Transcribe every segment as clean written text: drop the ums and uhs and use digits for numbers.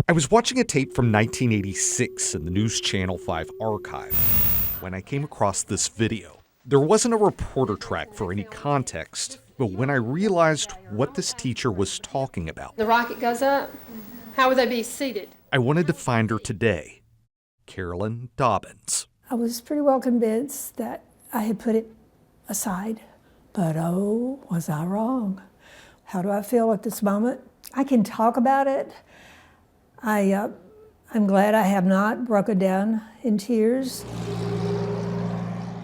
I was watching a tape from 1986 in the NewsChannel 5 archive when I came across this video. There wasn't a reporter track for any context, but when I realized what this teacher was talking about, The rocket goes up. How would they be seated? I wanted to find her today. Carolyn Dobbins. I was pretty well convinced that I had put it aside, but oh, was I wrong? How do I feel at this moment? I can talk about it. I'm glad I have not broken down in tears.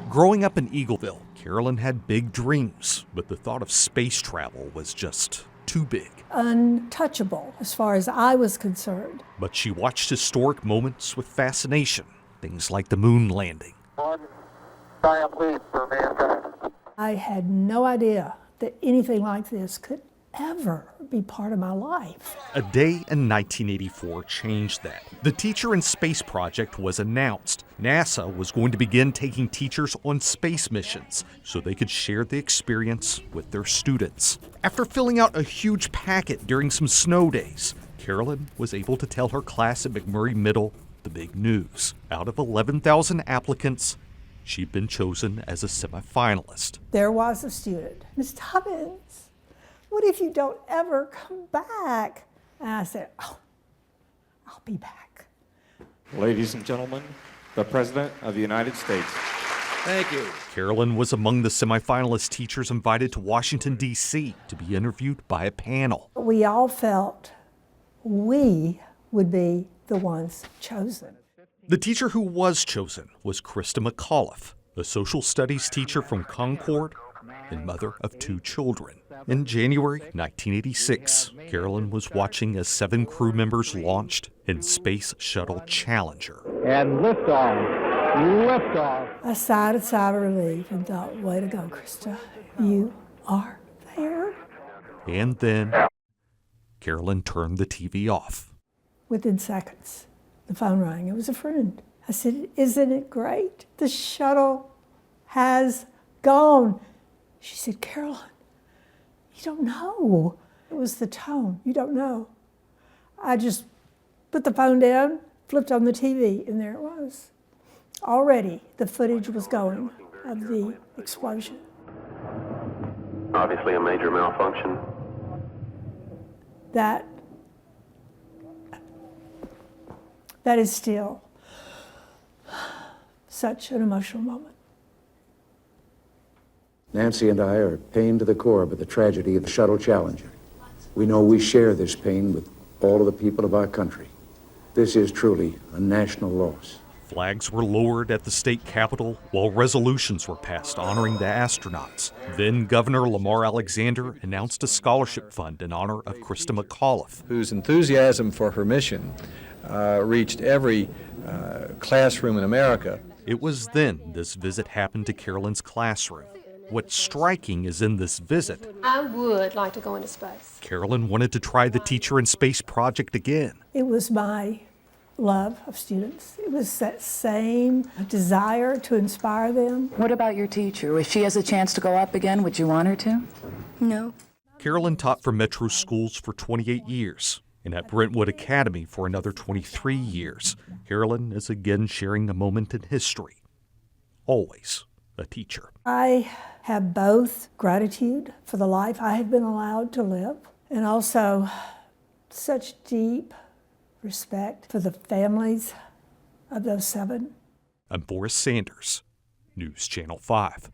Growing up in Eagleville, Carolyn had big dreams, but the thought of space travel was just too big. Untouchable as far as I was concerned. But she watched historic moments with fascination, things like the moon landing. I had no idea that anything like this could ever be part of my life. A day in 1984 changed that. The Teacher in Space project was announced. NASA was going to begin taking teachers on space missions so they could share the experience with their students. After filling out a huge packet during some snow days, Carolyn was able to tell her class at McMurray Middle the big news. Out of 11,000 applicants, she'd been chosen as a semifinalist. There was a student, Miss Dobbins, what if you don't ever come back? And I said, oh, I'll be back. Ladies and gentlemen, the President of the United States. Thank you. Carolyn was among the semifinalist teachers invited to Washington, D.C. to be interviewed by a panel. We all felt we would be the ones chosen. The teacher who was chosen was Krista McAuliffe, a social studies teacher from Concord and mother of 2 children. In January 1986, Carolyn was watching as 7 crew members launched in Space Shuttle Challenger. And liftoff, liftoff. I sighed a sigh of relief and thought, way to go, Krista. You are there. And then Carolyn turned the TV off. Within seconds, the phone rang. It was a friend. I said, isn't it great? The shuttle has gone. She said, Carolyn, you don't know. It was the tone. You don't know. I just put the phone down, flipped on the TV, and there it was. Already, the footage was going of the explosion. Obviously a major malfunction. That is still such an emotional moment. Nancy and I are pained to the core by the tragedy of the Shuttle Challenger. We know we share this pain with all of the people of our country. This is truly a national loss. Flags were lowered at the state capitol while resolutions were passed honoring the astronauts. Then Governor Lamar Alexander announced a scholarship fund in honor of Krista McAuliffe, Whose enthusiasm for her mission reached every classroom in America. It was then this visit happened to Carolyn's classroom. What's striking is in this visit, I would like to go into space. Carolyn wanted to try the Teacher in Space project again. It was my love of students. It was that same desire to inspire them. What about your teacher? If she has a chance to go up again, would you want her to? No. Carolyn taught for Metro schools for 28 years and at Brentwood Academy for another 23 years. Carolyn is again sharing a moment in history. Always a teacher. I have both gratitude for the life I have been allowed to live and also such deep respect for the families of those 7. I'm Boris Sanders, News Channel 5.